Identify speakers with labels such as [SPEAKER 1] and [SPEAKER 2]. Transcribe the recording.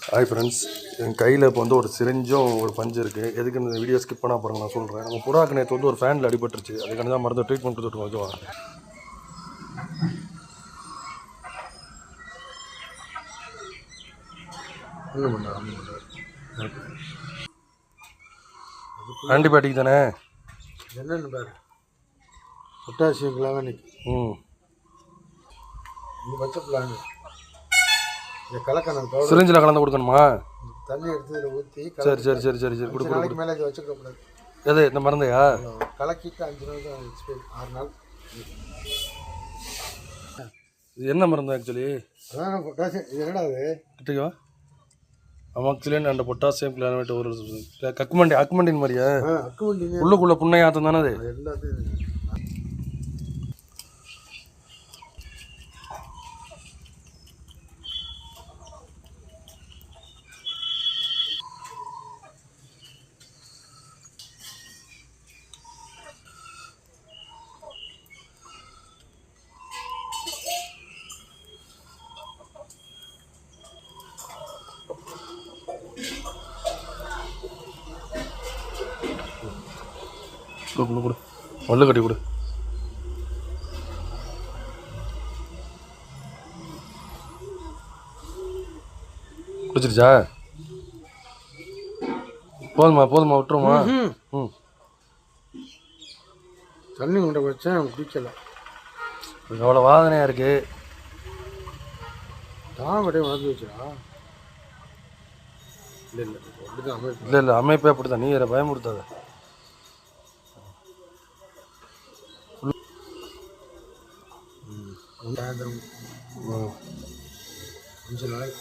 [SPEAKER 1] Hi friends, என் கையில் இப்போ வந்து ஒரு சிரிஞ்சும் ஒரு பஞ்சு இருக்குது. எதுக்கு இந்த வீடியோ ஸ்கிப் பண்ணால் பாருங்க, நான் சொல்கிறேன். நம்ம புறாக்கு நேற்று வந்து ஒரு ஃபேனில் அடிபட்டுருச்சு. அதுக்கான தான் மருந்து ட்ரீட்மெண்ட் கொடுத்துட்டு ஓகேவா. ஆன்டிபயோட்டிக் தானே
[SPEAKER 2] என்னென்னு பாரு. பொட்டாசியம் கிளாவனிக் இந்த பச்சை பிளான் இந்த கலக்கணும்
[SPEAKER 1] சிரிஞ்சில் கலந்து கொடுக்கணுமா?
[SPEAKER 2] தண்ணி எடுத்து இதில் ஊற்றி
[SPEAKER 1] சரி சரி சரி சரி சரி
[SPEAKER 2] கொடுக்க நாளைக்கு மேலே இதை வச்சுக்கூடாது.
[SPEAKER 1] எது இந்த மருந்தையா?
[SPEAKER 2] கலக்கிட்டு 5 நாள் தான் எக்ஸ்பைரி, 6 நாள்.
[SPEAKER 1] இது என்ன மருந்து ஆக்சுவலி?
[SPEAKER 2] அதான் பொட்டாசியம். இது என்னடா அது
[SPEAKER 1] கிட்டேவா? அமாக்சிலின் அண்ட் பொட்டாசியம் கிளானேட் ஒரு அக்குமண்டின் மாதிரியா?
[SPEAKER 2] அக்குமண்டின்
[SPEAKER 1] உள்ளுக்குள்ளே புண்ணையாத்தம் தானே அது?
[SPEAKER 2] எல்லாத்தையும்
[SPEAKER 1] கொடு மல்லு கட்டி கொடு. குடிச்சிருச்சா? போதுமா விட்டுருமா?
[SPEAKER 2] தண்ணி கொண்டு வச்சேன், குடிக்கல.
[SPEAKER 1] எவ்வளோ வாதனையாக இருக்குது.
[SPEAKER 2] தான் அப்படியே வளர்ந்து வச்சுடா. இல்லை அப்படிதான் அமைப்பு.
[SPEAKER 1] இல்லை அமைப்பே அப்படி தான். நீ வேறு பயமுறுத்தாத.
[SPEAKER 2] சாயந்தரம் 5 நாள்